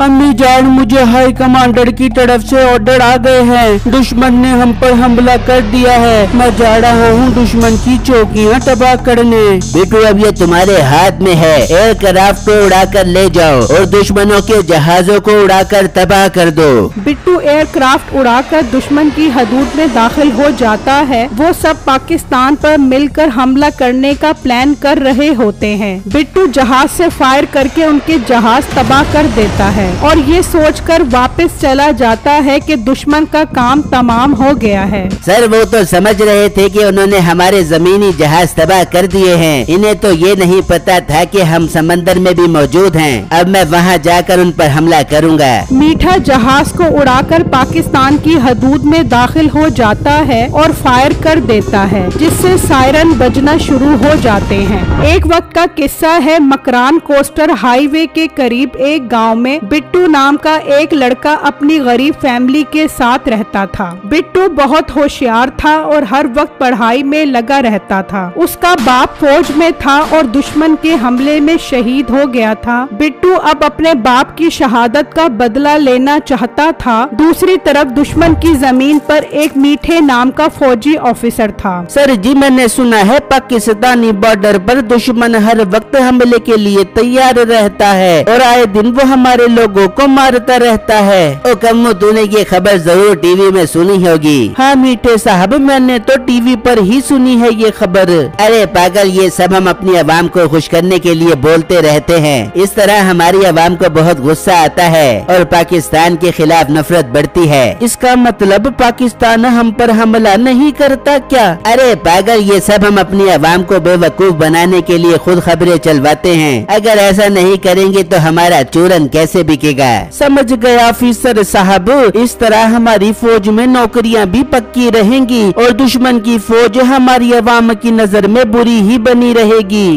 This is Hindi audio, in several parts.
अम्मी जान, मुझे हाई कमांडर की तरफ से ऑर्डर आ गए हैं। दुश्मन ने हम पर हमला कर दिया है। मैं जा रहा हूँ दुश्मन की चौकियाँ तबाह करने। बिट्टू, अब ये तुम्हारे हाथ में है। एयरक्राफ्ट को उड़ाकर ले जाओ और दुश्मनों के जहाजों को उड़ाकर तबाह कर दो। बिट्टू एयरक्राफ्ट उड़ाकर दुश्मन की हदूद में दाखिल हो जाता है। वो सब पाकिस्तान पर मिलकर हमला करने का प्लान कर रहे होते हैं। बिट्टू जहाज से फायर करके उनके जहाज तबाह कर देता है और ये सोचकर वापस चला जाता है कि दुश्मन का काम तमाम हो गया है। सर, वो तो समझ रहे थे कि उन्होंने हमारे जमीनी जहाज तबाह कर दिए हैं। इन्हें तो ये नहीं पता था कि हम समंदर में भी मौजूद हैं। अब मैं वहाँ जाकर उन पर हमला करूँगा। मीठा जहाज को उड़ाकर पाकिस्तान की हदूद में दाखिल हो जाता है और फायर कर देता है, जिससे सायरन बजना शुरू हो जाते हैं। एक वक्त का किस्सा है, मकरान कोस्टर हाईवे के करीब एक गांव में बिट्टू नाम का एक लड़का अपनी गरीब फैमिली के साथ रहता था। बिट्टू बहुत होशियार था और हर वक्त पढ़ाई में लगा रहता था। उसका बाप फौज में था और दुश्मन के हमले में शहीद हो गया था। बिट्टू अब अपने बाप की शहादत का बदला लेना चाहता था। दूसरी तरफ दुश्मन की जमीन पर एक मीठे नाम का फौजी ऑफिसर था। सर जी, मैंने सुना है पाकिस्तानी बॉर्डर पर दुश्मन हर वक्त हमले के लिए तैयार रहता है और आए दिन वो हमारे लोगों को मारता रहता है। ओ कम्मो, तूने ये खबर जरूर टीवी में सुनी होगी। हाँ मीठे साहब, मैंने तो टीवी पर ही सुनी है ये खबर। अरे पागल, ये सब हम अपनी आवाम को खुश करने के लिए बोलते रहते हैं। इस तरह हमारी आवाम को बहुत गुस्सा आता है और पाकिस्तान के खिलाफ नफरत बढ़ती है। इसका मतलब पाकिस्तान हम पर हमला नहीं करता क्या? अरे पागल, ये सब हम अपनी आवाम को बेवकूफ बनाने के लिए खुद खबरें चलवाते हैं। अगर ऐसा नहीं करेंगे तो हमारा चूरन कैसे बिकेगा? समझ गया ऑफिसर साहब। इस तरह हमारी फौज में नौकरियां भी पक्की रहेंगी और दुश्मन की फौज हमारी आवाम की नजर में बुरी ही बनी रहेगी।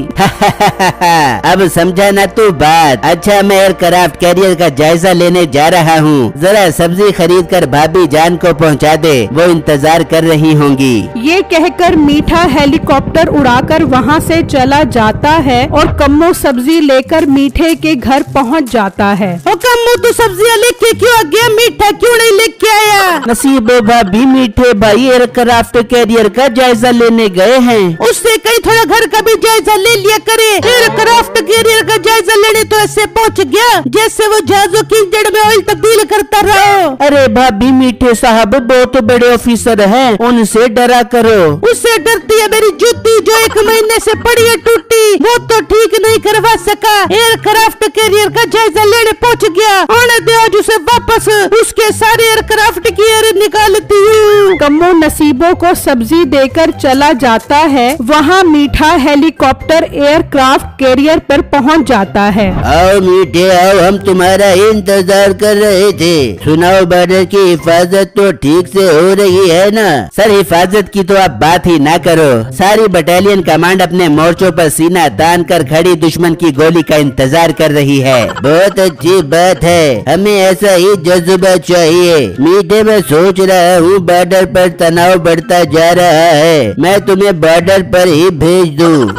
अब समझा ना तू बात। अच्छा, मैं एयरक्राफ्ट कैरियर का जायजा लेने जा रहा हूँ। जरा सब्जी खरीद कर भाभी जान को पहुँचा दे, वो इंतजार कर रही होंगी। ये कहकर मीठा हेलीकॉप्टर उड़ाकर वहाँ से चला जाता है और कम्मो सब्जी लेकर मीठे के घर पहुँच जाता है। ओ कम्मो, तू सब्जियाँ लेके क्यों आ गया? मीठा क्यों नहीं लेके आया? नसीबो भाभी, मीठे भाई एयरक्राफ्ट कैरियर का जायजा लेने गए हैं। उससे कहीं थोड़ा घर का भी जायजा ले लिया करे। एयरक्राफ्ट कैरियर का जायजा लेने तो ऐसे पहुँच गया जैसे वो जहाजों की इंजन में ऑयल तब्दील करता रहो। अरे भाभी, मीठे साहब बहुत बड़े ऑफिसर हैं, उनसे डरा करो। उससे डरती है मेरी जूती जो 1 महीने से पड़ी है टूटी, वो तो ठीक नहीं करवा सका। एयरक्राफ्ट कैरियर का जायजा लेने पहुँच गया। आने दे आज उसे वापस, उसके सारे एयरक्राफ्ट की एयर निकालती हूँ। कम्मो नसीबों को सब्जी देकर चला जाता है। वहाँ मीठा हेलीकॉप्टर एयरक्राफ्ट कैरियर पर पहुँच जाता है। आओ मीठे आओ, हम तुम्हारा इंतजार कर रहे थे। सुनाओ, बॉर्डर की हिफाजत तो ठीक से हो रही है ना? सर, हिफाजत की तो आप बात ही ना करो। सारी बटालियन कमांड अपने मोर्चों पर सीना तान कर खड़ी दुश्मन की गोली का इंतजार कर रही है। बहुत अच्छी बात है, हमें ऐसा ही जज्बा चाहिए। मीठे, मैं सोच रहा हूँ बॉर्डर पर तनाव बढ़ता जा रहा है, मैं तुम्हें बॉर्डर पर ही भेज दूँ।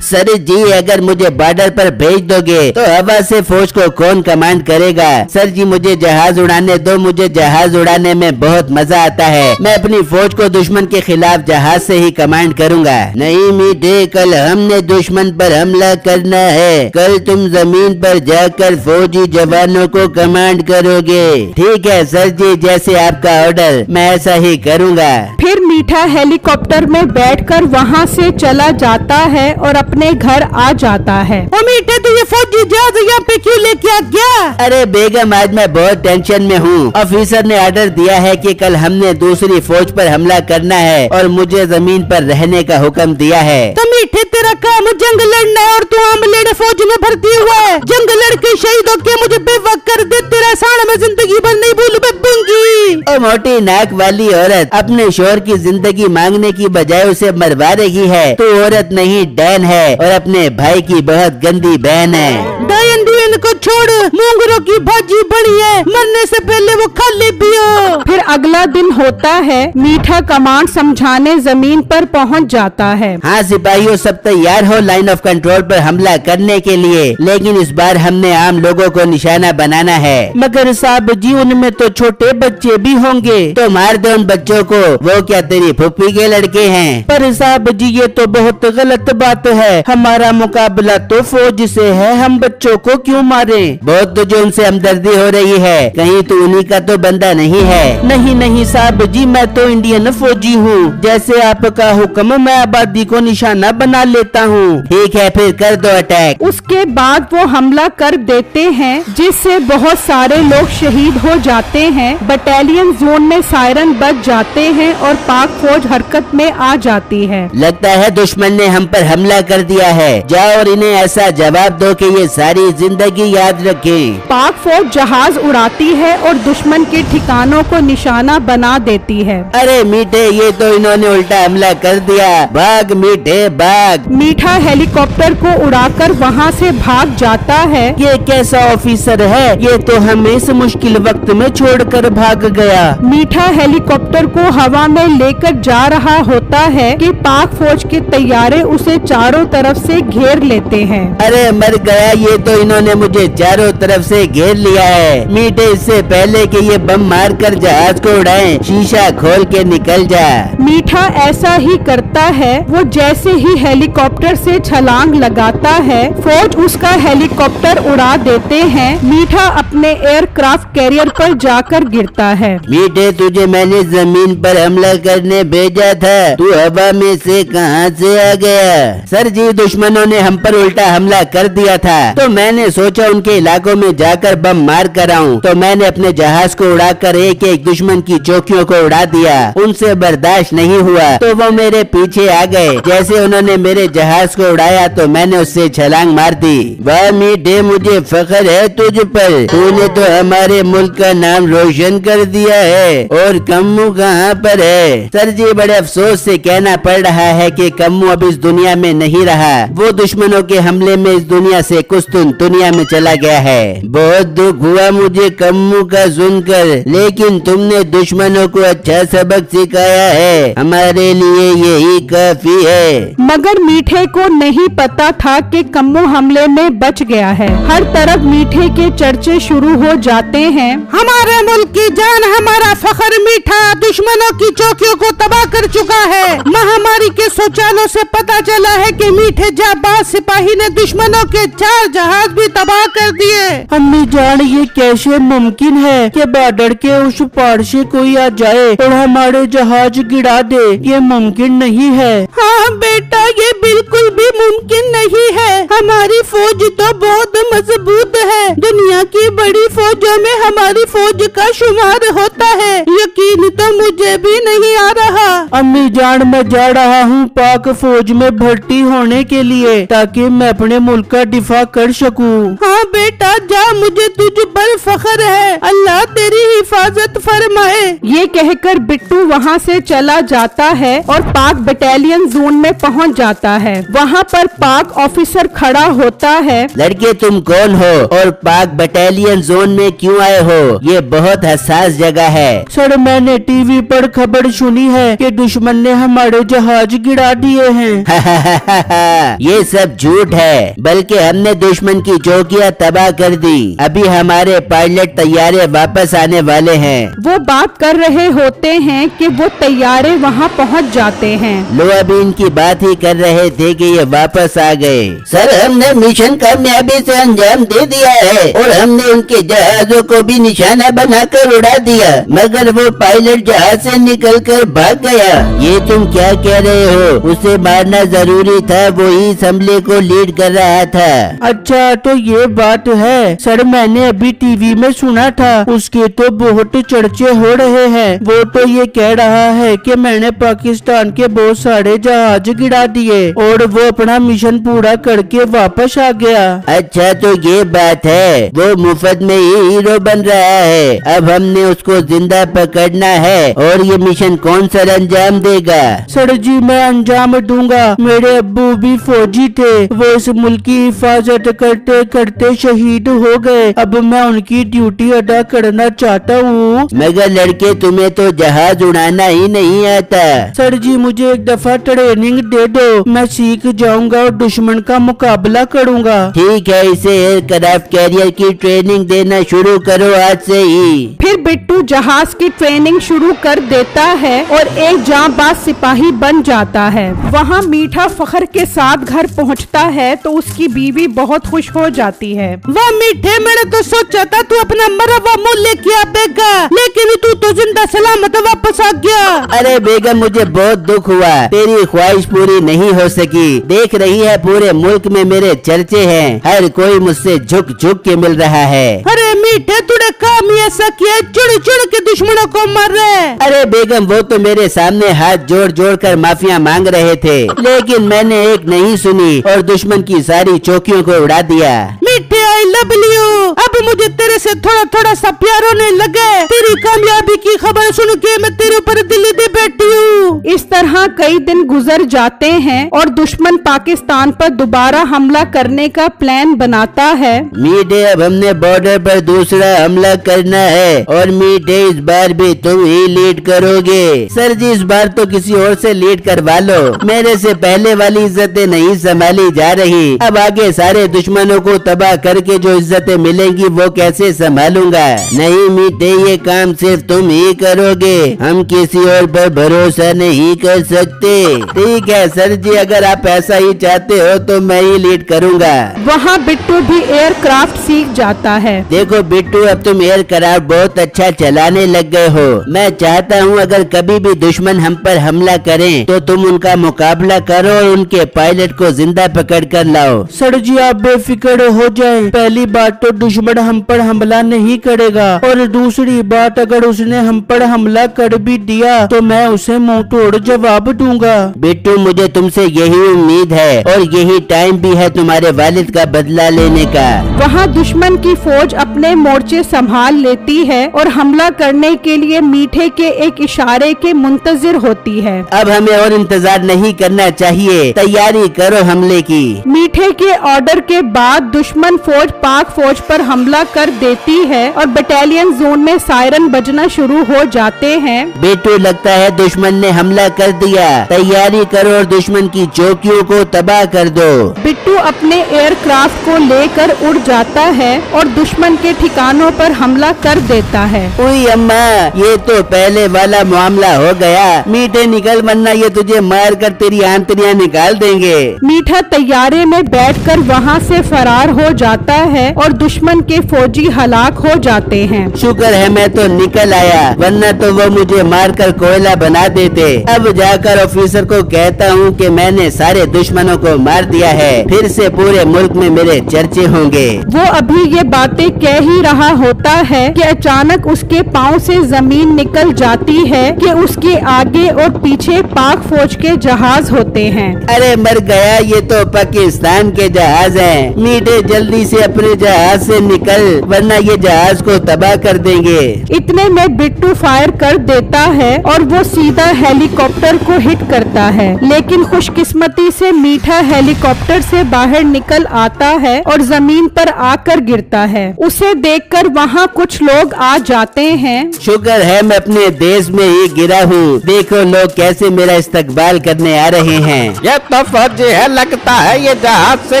सर जी, अगर मुझे बॉर्डर पर भेज दोगे तो हवा से फौज को कौन कमांड करेगा? सर जी, मुझे जहाज उड़ाने दो, मुझे जहाज उड़ाने में बहुत मजा आता है। मैं अपनी फौज को दुश्मन के खिलाफ जहाज से ही कमांड करूंगा। नहीं मीठे, कल हमने दुश्मन पर हमला करना है। कल तुम जमीन पर जाकर फौजी जवानों को कमांड करोगे। ठीक है सर जी, जैसे आपका ऑर्डर, मैं ऐसा ही करूंगा। फिर मीठा हेलीकॉप्टर में बैठकर वहाँ से चला जाता है और अपने घर आ जाता है। ओ मीठे, तू ये फौजी जहाज यहाँ पे क्यों लेके आ गया? अरे बेगम, आज मैं बहुत टेंशन में हूँ। ऑफिसर ने ऑर्डर दिया है कि कल हमने दूसरी फौज पर हमला करना है और मुझे जमीन पर रहने का हुक्म दिया है। तो मीठे, तेरा काम जंग लड़ना है और तू आमलेड फौज में भर्ती हुआ है। जंग लड़के शहीद होके मुझे बेवक कर दे, तेरा साड़ मैं जिंदगी भर नहीं भूल पाऊंगी। ओ ये मोटी नाक वाली औरत अपने शोहर की जिंदगी मांगने की बजाय उसे मरवा रही है। तो औरत नहीं डैन है और अपने भाई की बहुत गंदी बहन है। डायन डुयन को छोड़, मूंगरों की भाजी बड़ी है, मरने से पहले वो खा ले पियो। फिर अगला दिन होता है। मीठा कमांड समझाने जमीन पर पहुंच जाता है। हाँ सिपाहियों, सब तैयार हो लाइन ऑफ कंट्रोल पर हमला करने के लिए, लेकिन इस बार हमने आम लोगों को निशाना बनाना है। मगर साहब जी, उनमें तो छोटे बच्चे भी होंगे। तो मार दो उन बच्चों को, वो क्या तेरी फूफी के लड़के हैं? पर साहब जी, ये तो बहुत गलत बात है। हमारा मुकाबला तो फौज से है, हम बच्चों को क्यों मारे? बहुत तो जो उनसे हमदर्दी हो रही है, कहीं तो उन्हीं का तो बंदा नहीं है। नहीं नहीं साहब जी, मैं तो इंडियन फौजी हूँ। जैसे आपका हुक्म, मैं आबादी को निशाना बना लेता हूँ। ठीक है, फिर कर दो अटैक। उसके बाद वो हमला कर देते हैं, जिससे बहुत सारे लोग शहीद हो जाते हैं। बटालियन जोन में सायरन बज जाते हैं और पाक फौज हरकत में आ जाती है। लगता है दुश्मन ने हम पर हमला कर दिया है। जाओ और इन्हें ऐसा जवाब दो कि ये सारी जिंदगी याद रखें। पाक फौज जहाज उड़ाती है और दुश्मन के ठिकानों को निशाना बना देती है। अरे मीठे, ये तो इन्होंने उल्टा हमला कर दिया। भाग मीठे भाग। मीठा हेलीकॉप्टर को उड़ाकर वहाँ से भाग जाता है। ये कैसा ऑफिसर है? ये तो हमें इस मुश्किल वक्त में छोड़कर भाग गया। मीठा हेलीकॉप्टर को हवा में लेकर जा रहा होता है कि पाक फौज के तैयारे उसे चारों तरफ से घेर लेते हैं। अरे मर गया, ये तो इन्होंने मुझे चारों तरफ से घेर लिया है। मीठे, इससे पहले कि ये बम मारकर जहाज को उड़ाएं, शीशा खोल के निकल जा। मीठा ऐसा ही करता है। वो जैसे ही हेलीकॉप्टर से छलांग लगाता है, फौज उसका हेलीकॉप्टर उड़ा देते हैं। मीठा अपने एयरक्राफ्ट कैरियर पर जाकर गिरता है। मीठे, तुझे मैंने जमीन पर हमला करने भेजा था, तू हवा में से कहां से आ गया? सर जी, दुश्मनों ने हम पर उल्टा हमला कर दिया था, तो मैंने सोचा उनके इलाकों में जाकर बम मार कर आऊं। तो मैंने अपने जहाज को उड़ाकर एक एक दुश्मन की चौकियों को उड़ा दिया। उनसे बर्दाश्त नहीं हुआ तो वो मेरे पीछे आ गए। जैसे उन्होंने मेरे जहाज को उड़ाया तो मैंने उससे छलांग मार दी। वाह मीठे, मुझे फख्र है तुझ पर, तूने तो हमारे मुल्क का नाम रोशन कर दिया है। और कम्मू कहाँ पर है? सर जी, बड़े अफसोस से कहना पड़ रहा है कि कम्मू अब इस दुनिया में नहीं रहा। वो दुश्मनों के हमले में इस दुनिया से कुस्तुन दुनिया में चला गया है। बहुत दुख हुआ मुझे कम्मू का सुनकर, लेकिन तुमने दुश्मनों को अच्छा सबक सिखाया है, हमारे लिए यही काफी है। मगर मीठे को नहीं पता था कि कम्मू हमले में बच गया है। हर तरफ मीठे के चर्चे शुरू हो जाते हैं। हमारे मुल्क की जान, हमारा फख्र मीठा दुश्मनों की चौकियों को तबाह कर चुका है। महामारी के शौचालयों से पता चला है कि मीठे जाबाज सिपाही ने दुश्मनों के 4 जहाज भी तबाह कर दिए। अम्मी जान, ये कैसे मुमकिन है कि बॉर्डर के उस पार से कोई आ जाए और हमारे जहाज गिरा दे? ये मुमकिन नहीं है। हाँ बेटा, ये बिल्कुल भी मुमकिन नहीं है। हमारी फौज तो बहुत मजबूत है। दुनिया की बड़ी फौजों में हमारी फौज का शुमार होता है। यकीन तो मुझे भी नहीं आ रहा। अम्मी जान, मैं जा रहा हूँ पाक फौज में भर्ती होने के लिए, ताकि मैं अपने मुल्क का दिफा कर सकूँ। हाँ बेटा जा, मुझे तुझ पर फख्र है। अल्लाह तेरी हिफाजत फरमाए। ये कहकर बिट्टू वहाँ से चला जाता है और पाक बटालियन जोन में पहुँच जाता है। वहाँ पर पाक ऑफिसर खड़ा होता है। लड़के, तुम कौन हो और पाक बटालियन जोन में क्यों आए हो? ये बहुत हसास जगह है। सर, मैंने टीवी पर खबर सुनी है कि दुश्मन ने हमारे जहाज गिरा दिए हैं। ये सब झूठ है, बल्कि हमने दुश्मन की चौकियां तबाह कर दी। अभी हमारे पायलट तैयारे वापस आने वाले हैं। वो बात कर रहे होते हैं कि वो तैयारे वहाँ पहुँच जाते हैं। लो, अभी इनकी बात ही कर रहे थे कि ये वापस आ गए। सर, हमने मिशन कामयाबी से अंजाम दे दिया है और हमने उनके जहाजों को भी निशाना बनाकर उड़ा दिया, मगर वो पायलट जहाज से निकलकर भाग गया। ये तुम क्या कह रहे हो? उसे मारना जरूरी था, वो ही इस हमले को लीड कर रहा था। अच्छा, तो ये बात है सर, मैंने अभी टीवी में सुना था, उसके तो बहुत चर्चे हो रहे हैं। वो तो ये कह रहा है कि मैंने पाकिस्तान के बहुत सारे जहाज गिरा दिए और वो अपना मिशन पूरा करके वापस आ गया। अच्छा तो ये बात है, वो मुफ्त में ही हीरो बन रहा है। अब हमने उसको जिंदा पकड़ना है और ये मिशन कौन सा अंजाम देगा? सर जी मैं अंजाम दूंगा। मेरे अब्बू भी फौजी थे, वो इस मुल्क की हिफाजत करते करते शहीद हो गए। अब मैं उनकी ड्यूटी अदा करना चाहता हूँ। मगर लड़के तुम्हें तो जहाज उड़ाना ही नहीं आता। सर जी मुझे एक दफा ट्रेनिंग दे दो, मैं सीख जाऊंगा और दुश्मन का मुकाबला करूंगा। ठीक है, इसे एयरक्राफ्ट कैरियर की ट्रेनिंग देना शुरू करो आज से ही। फिर बिट्टू जहाज की ट्रेनिंग शुरू कर देता है और एक जांबाज सिपाही बन जाता है। वहाँ मीठा फख्र के साथ घर पहुँचता है तो उसकी बीवी बहुत खुश हो जाती है। वाह मीठे, मैंने तो सोचा था तू अपना मरा हुआ मुंह लेके आएगा, लेकिन तू तो जिंदा सलामत वापस आ गया। अरे बेगम मुझे बहुत दुख हुआ, तेरी ख्वाहिश पूरी नहीं हो सकी। देख रही है पूरे मुल्क में मेरे चर्चे हैं, हर कोई मुझसे झुक झुक के मिल रहा है। अरे मीठे तूने काम ही ऐसा किया, चुड़ चुड़ के दुश्मनों को मार रहे। अरे बेगम वो तो मेरे सामने हाथ जोड़ जोड़ कर माफिया मांग रहे थे, लेकिन मैंने एक नहीं सुनी और दुश्मन की सारी चौकियों को उड़ा दिया। मीठे आई लव यू, अब मुझे तेरे से थोड़ा थोड़ा सा प्यार होने लगे। तेरी कामयाबी की खबर सुन के मैं तेरे ऊपर दिल दे बैठी हूँ। इस तरह कई दिन गुजर जाते हैं और दुश्मन पाकिस्तान पर दोबारा हमला करने का प्लान बनाता है। मीठे अब हमने बॉर्डर पर दूसरा हमला करना है और मीठे इस बार भी तुम ही लीड करोगे। सर जी इस बार तो किसी और से लीड करवा लो, मेरे से पहले वाली इज्जतें नहीं संभाली जा रही। अब आगे सारे दुश्मनों को तबाह करके जो इज्जतें मिलेंगी वो कैसे संभालूंगा? नहीं मीठे ये काम सिर्फ तुम ही करोगे, हम किसी और पर भरोसा नहीं कर सकते। ठीक है सर जी, अगर आप ऐसा ही चाहते हो तो मैं ही लीड करूंगा। वहाँ बिट्टू भी एयरक्राफ्ट सीख जाता है। देखो बिट्टू अब तुम एयरक्राफ्ट बहुत अच्छा चलाने लग गए हो। मैं चाहता हूँ अगर कभी भी दुश्मन हम पर हमला करें तो तुम उनका मुकाबला करो और उनके पायलट को जिंदा पकड़ कर लाओ। सर जी आप बेफिक्र हो जाएं। पहली बात तो दुश्मन हम पर हमला नहीं करेगा और दूसरी बात अगर उसने हम पर हमला कर भी दिया तो मैं उसे मुंह तोड़ जवाब दूंगा। बिट्टू मुझे तुमसे यही उम्मीद है और यही टाइम भी है तुम्हारे वालिद का बदला लेने का। वहाँ दुश्मन की फौज अपने मोर्चे संभाल लेती है और हमला करने के लिए मीठे के एक इशारे के मुंतजिर होती है। अब हमें और इंतजार नहीं करना चाहिए, तैयारी करो हमले की। मीठे के ऑर्डर के बाद दुश्मन फौज पाक फौज पर हमला कर देती है और बटालियन जोन में सायरन बजना शुरू हो जाते हैं। बिट्टू लगता है दुश्मन ने हमला कर दिया, तैयारी करो और दुश्मन की चौकियों को तबाह कर दो। बिट्टू अपने एयरक्राफ्ट को लेकर उड़ जाता है और दुश्मन के ठिकानों पर हमला कर देता है। ओए अम्मा, ये तो पहले वाला मामला हो गया। मीठे निकल वरना ये तुझे मार कर तेरी आंतरियां निकाल देंगे। मीठा तैयारे में बैठकर वहाँ से फरार हो जाता है और दुश्मन के फौजी हलाक हो जाते हैं। शुक्र है मैं तो निकल आया, वरना तो वो मुझे मारकर कोयला बना देते। अब जाकर ऑफिसर को कहता हूँ कि मैंने सारे दुश्मनों को मार दिया है, फिर से पूरे मुल्क में मेरे चर्चे होंगे। वो अभी ये बातें कह ही रहा होता है कि अचानक उसके पाँव से जमीन निकल जाती है कि उसके आगे और पीछे पाक फौज के जहाज होते हैं। अरे मर गया, ये तो पाकिस्तान के जहाज हैं। मीठे जल्दी से अपने जहाज से निकल वरना ये जहाज को तबाह कर देंगे। इतने में बिट्टू फायर कर देता है और वो सीधा हेलीकॉप्टर को हिट करता है, लेकिन खुशकिस्मती से मीठा हेलीकॉप्टर से बाहर निकल आता है और जमीन पर आकर गिरता है। उसे देखकर वहाँ कुछ लोग आ जाते हैं। शुक्र है मैं अपने देश में ही गिरा हूँ, देखो लोग कैसे मेरा इस्तकबाल करने आ रहे हैं। ये तो फौजी है, लगता है ये जहाज से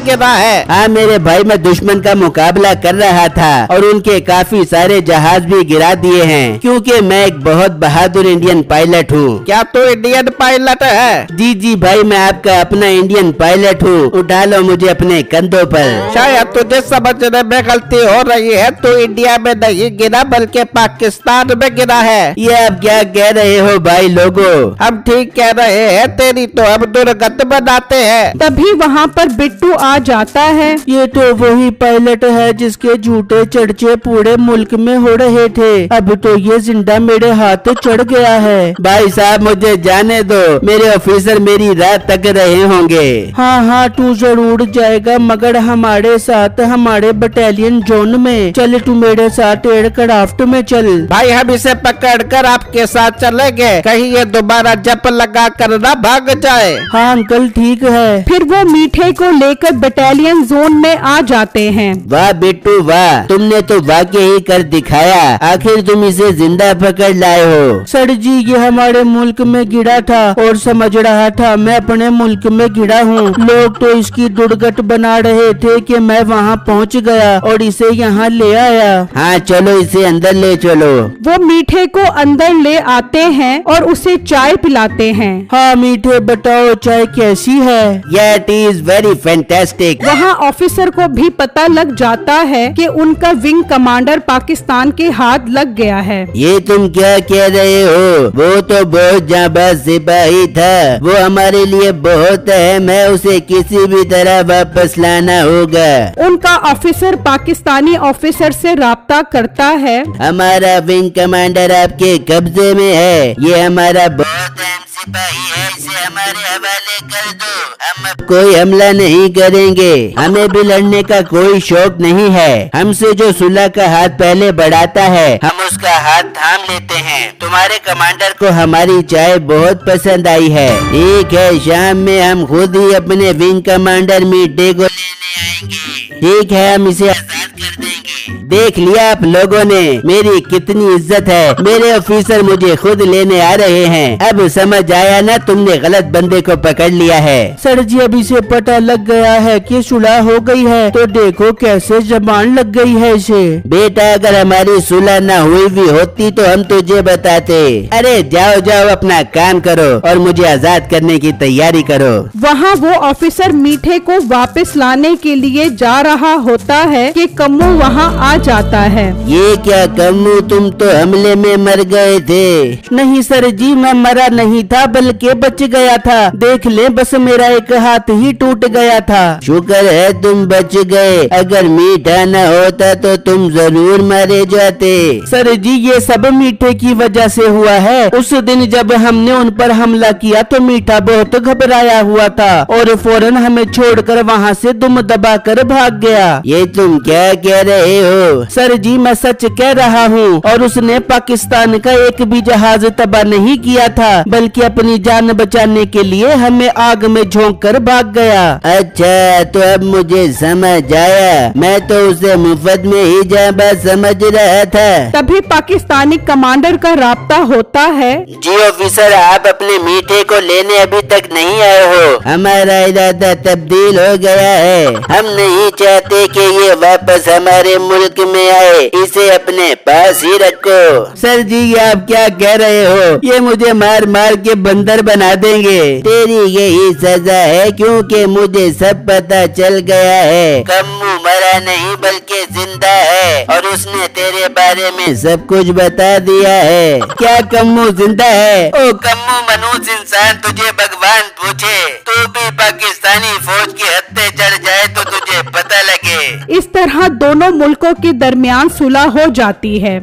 गिरा है। हाँ मेरे भाई, मैं दुश्मन का मुकाबला कर रहा था और उनके काफी सारे जहाज भी गिरा दिए हैं, क्योंकि मैं एक बहुत बहादुर इंडियन पायलट हूँ। क्या तू इंडियन पायलट है? जी जी भाई, मैं आपका अपना इंडियन पायलट हूँ, उठा लो मुझे अपने कंधों पर। शायद तुझे समझने में गलती हो रही है, तू इंडिया में नहीं गिरा बल्कि पाकिस्तान में गिरा है। ये आप क्या कह रहे हो भाई लोगों? हम ठीक कह रहे हैं, तेरी तो हम दुर्गत बनाते हैं। तभी वहाँ पर बिट्टू आ जाता है। ये तो वही पायलट है जिसके झूठे चर्चे पूरे मुल्क में हो रहे थे, अब तो ये जिंदा मेरे हाथ चढ़ गया है। भाई साहब मुझे जाने दो, मेरे ऑफिसर मेरी रात तक रहे होंगे। हाँ हाँ तू जरूर जाएगा, मगर हमारे साथ हमारे बटालियन जोन में। चल तू मेरे साथ एयरक्राफ्ट में चल। भाई हम इसे पकड़ कर आपके साथ चलेंगे, कहीं ये दोबारा जप लगा कर ना भाग जाए। हाँ अंकल ठीक है। फिर वो मीठे को लेकर बटालियन जोन में आ जाते हैं। वाह बिट्टू वाह, तुमने तो वाकई ही कर दिखाया, आखिर तुम इसे जिंदा पकड़ लाए हो। सर जी ये हमारे मुल्क में गिरा था और समझ रहा था मैं अपने मुल्क में गिरा हूँ। लोग तो इसकी दुर्गत बना रहे थे कि मैं वहाँ पहुँच गया और इसे यहाँ ले आया। हाँ चलो इसे अंदर ले चलो। वो मीठे को अंदर ले आते हैं और उसे चाय पिलाते हैं। हाँ मीठे बताओ चाय कैसी है? It is very fantastic. वहाँ ऑफिसर को भी पता लग जाता है कि उनका विंग कमांडर पाकिस्तान के हाथ लग गया है। ये तुम क्या कह रहे हो? वो तो बहुत जाबाज सिपाही था, वो हमारे लिए बहुत अहम है, उसे किसी भी तरह वापस लाना होगा। उनका ऑफिसर पाकिस्तानी ऑफिसर से राब्ता करता है। हमारा विंग कमांडर आपके कब्जे में है, ये हमारा बहुत अहम सिपाही है, इसे हमारे हवाले कर दो। हम अब कोई हमला नहीं करेंगे, हमें भी लड़ने का कोई शौक नहीं है। हमसे जो सुलह का हाथ पहले बढ़ाता है हम उसका हाथ थाम लेते हैं। तुम्हारे कमांडर को हमारी चाय बहुत पसंद आई है। ठीक है, शाम में हम खुद ही अपने विंग कमांडर मीठे को लेने आएंगे। ठीक है, हम इसे आजाद कर देंगे। देख लिया आप लोगों ने मेरी कितनी इज्जत है, मेरे ऑफिसर मुझे खुद लेने आ रहे हैं। अब समझ आया ना, तुमने गलत बंदे को पकड़ लिया है। सर जी अभी से पता लग गया है कि सुलह हो गई है, तो देखो कैसे जबान लग गई है इसे। बेटा अगर हमारी सुलह न हुई भी होती तो हम तुझे बताते। अरे जाओ जाओ अपना काम करो और मुझे आजाद करने की तैयारी करो। वहाँ वो ऑफिसर मीठे को वापस लाने के लिए जा रहा होता है कि कम्मू वहाँ आ जाता है। ये क्या कम्मू, तुम तो हमले में मर गए थे। नहीं सर जी मैं मरा नहीं था बल्कि बच गया था, देख ले बस मेरा एक हाथ ही टूट गया था। शुक्र है तुम बच गए, अगर मीठा न होता तो तुम जरूर मारे जाते। सर जी ये सब मीठे की वजह से हुआ है। उस दिन जब हमने उन पर हमला किया तो मीठा बहुत घबराया हुआ था और फौरन हमें छोड़कर वहाँ से दुम दबा कर भाग गया। ये तुम क्या कह रहे हो? सर जी मैं सच कह रहा हूँ, और उसने पाकिस्तान का एक भी जहाज तबाह नहीं किया था, बल्कि अपनी जान बचाने के लिए हमें आग में झोंक कर भाग गया। अच्छा तो अब मुझे समझ आया, मैं तो उसे मुफ्त में ही जाबाज समझ रहा था। तभी पाकिस्तानी कमांडर का राब्ता होता है। जी ऑफिसर, आप अपने मीठे को लेने अभी तक नहीं आए हो। हमारा इरादा तब्दील हो गया है, हम नहीं चाहते कि ये वापस हमारे मुल्क में आए, इसे अपने पास ही रखो। सर जी ये आप क्या कह रहे हो? ये मुझे मार मार के बंदर बना देंगे। तेरी यही सजा है, क्योंकि मुझे सब पता चल गया है। कम्मू मरा नहीं बल्कि जिंदा है और उसने तेरे बारे में सब कुछ बता दिया है। क्या कम्मू जिंदा है? ओ कम्मू मनुष्य इंसान, तुझे भगवान पूछे, तू भी पाकिस्तानी फौज की हत्या चढ़ जाए तो तुझे पता लगे। इस तरह दोनों मुल्कों के दरमियान सुलह हो जाती है।